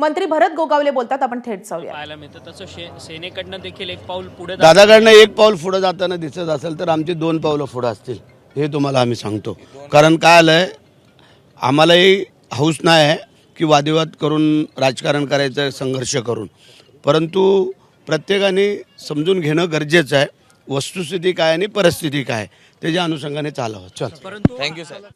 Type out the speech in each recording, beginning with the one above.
मंत्री भरत गोगावले बोलतात, आपण थेट जाऊया. पाहायला मिळतं तसं सेनेकडनं देखील एक पाऊल पुढे दादाकडनं एक पाऊल पुढे जाताना दिसत असेल तर आमची 2 पावलं पुढे असतील, हे तुम्हाला आम्ही सांगतो. कारण काय आलंय, आम्हालाही हौस नाही आहे की वादविवाद करून राजकारण करायचं, संघर्ष करून, परंतु प्रत्येकाने समजून घेणं गरजेचं आहे. वस्तुस्थिती काय आणि परिस्थिती काय त्याच्या अनुषंगाने चालावं. चल, परंतु थँक्यू सर.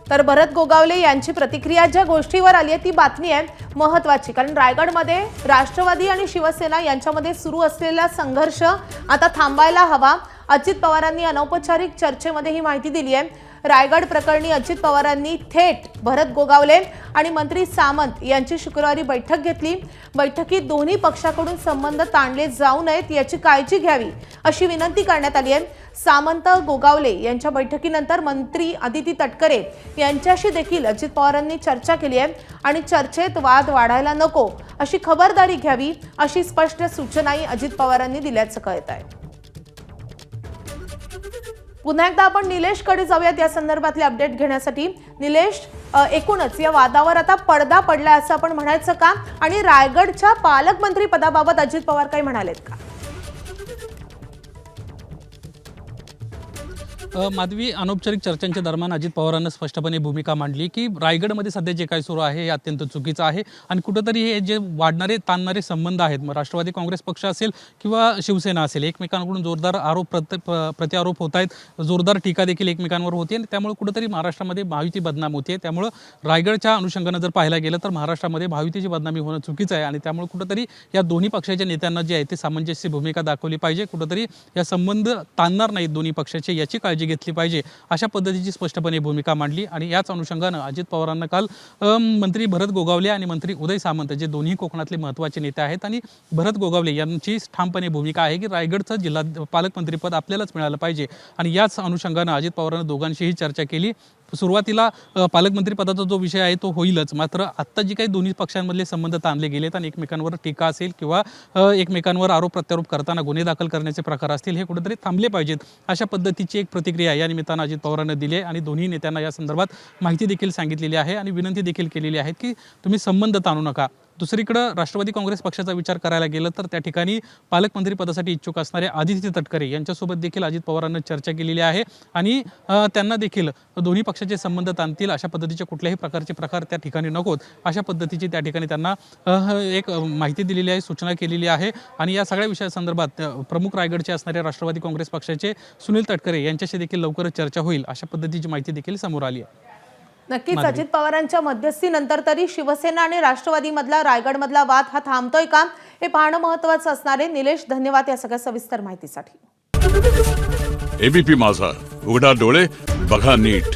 तर भरत गोगावले यांची प्रतिक्रिया ज्या गोष्टीवर आली आहे ती बातमी आहे महत्त्वाची, कारण रायगडमध्ये राष्ट्रवादी आणि शिवसेना यांच्यामध्ये सुरू असलेला संघर्ष आता थांबायला हवा. अजित पवारांनी अनौपचारिक चर्चेमध्ये ही माहिती दिली आहे. रायगड प्रकरणी अजित पवारांनी थेट भरत गोगावले आणि मंत्री सामंत यांची शुक्रवारी बैठक घेतली. बैठकीत दोन्ही पक्षाकडून संबंध ताणले जाऊ नयेत याची काळजी घ्यावी अशी विनंती करण्यात आली आहे. सामंत गोगावले यांच्या बैठकीनंतर मंत्री अदिती तटकरे यांच्याशी देखील अजित पवारांनी चर्चा केली आहे आणि चर्चेत वाद वाढायला नको अशी खबरदारी घ्यावी अशी स्पष्ट सूचनाही अजित पवारांनी दिल्याचं कळत आहे. पुन्हा एकदा आपण निलेशकडे जाऊयात या संदर्भातले अपडेट घेण्यासाठी. निलेश, एकूणच या वादावर आता पडदा पडला असं आपण म्हणायचं का, आणि रायगडच्या पालकमंत्री पदाबाबत अजित पवार काही म्हणालेत का? माधवी, अनौपचारिक चर्चांच्या दरम्यान अजित पवारांनी स्पष्टपणे भूमिका मांडली की रायगडमध्ये सध्या जे काही सुरू आहे हे अत्यंत चुकीचं आहे आणि कुठंतरी हे जे वाढणारे ताणणारे संबंध आहेत, मग राष्ट्रवादी काँग्रेस पक्ष असेल किंवा शिवसेना असेल, एकमेकांकडून जोरदार आरोप प्रत्यारोप होत आहेत, जोरदार टीका देखील एकमेकांवर होते आणि त्यामुळे कुठंतरी महाराष्ट्रामध्ये महायुती बदनाम होते. त्यामुळं रायगडच्या अनुषंगानं जर पाहायला गेलं तर महाराष्ट्रामध्ये महायुतीची बदनामी होणं चुकीचं आहे आणि त्यामुळे कुठंतरी या दोन्ही पक्षाच्या नेत्यांना जे आहे ते सामंजस्य भूमिका दाखवली पाहिजे. कुठंतरी या संबंध ताणणार नाहीत दोन्ही पक्षाचे याची काळजी घेतली पाहिजे अशा पद्धतीची स्पष्टपणे भूमिका मांडली. आणि याच अनुषंगानं अजित पवारांना काल मंत्री भरत गोगावले आणि मंत्री उदय सामंत जे दोन्ही कोकणातले महत्त्वाचे नेते आहेत आणि भरत गोगावले यांची ठामपणे भूमिका आहे की रायगडचं जिल्हा पालकमंत्रीपद आपल्यालाच मिळालं पाहिजे आणि याच अनुषंगानं अजित पवारांनी दोघांशीही चर्चा केली. सुरुवातीला पालकमंत्री पदाचा जो विषय आहे तो होईलच, मात्र आत्ता जी काही दोन्ही पक्षांमधले संबंध ताणले गेलेत आणि एकमेकांवर टीका असेल किंवा एकमेकांवर आरोप प्रत्यारोप करताना गुन्हे दाखल करण्याचे प्रकार असतील हे कुठेतरी थांबले पाहिजेत अशा पद्धतीची एक प्रतिक्रिया या निमित्तानं अजित पवारांनी दिली आहे आणि दोन्ही नेत्यांना या संदर्भात माहिती देखील सांगितलेली आहे आणि विनंती देखील केलेली आहे की तुम्ही संबंध ताणू नका. दुसरीकडं राष्ट्रवादी काँग्रेस पक्षाचा विचार करायला गेलं तर त्या ठिकाणी पालकमंत्री पदासाठी इच्छुक असणारे आदित्य तटकरे यांच्यासोबत देखील अजित पवारांनी चर्चा केलेली आहे आणि त्यांना देखील दोन्ही पक्षाचे संबंध ताणतील अशा पद्धतीचे कुठल्याही प्रकारचे प्रकार त्या ठिकाणी नकोत अशा पद्धतीची त्या ठिकाणी त्यांना एक माहिती दिलेली आहे, सूचना केलेली आहे. आणि या सगळ्या विषयासंदर्भात प्रमुख रायगडचे असणारे राष्ट्रवादी काँग्रेस पक्षाचे सुनील तटकरे यांच्याशी देखील लवकरच चर्चा होईल अशा पद्धतीची माहिती देखील समोर आली आहे. नक्कीच अजित पवारांच्या मध्यस्थीनंतर तरी शिवसेना आणि राष्ट्रवादी मधला रायगडमधला वाद हा थांबतोय का हे पाहणं महत्त्वाचं असणार आहे. निलेश, धन्यवाद या सगळ्या सविस्तर माहितीसाठी. एबीपी माझा, उघडा डोळे बघा नीट.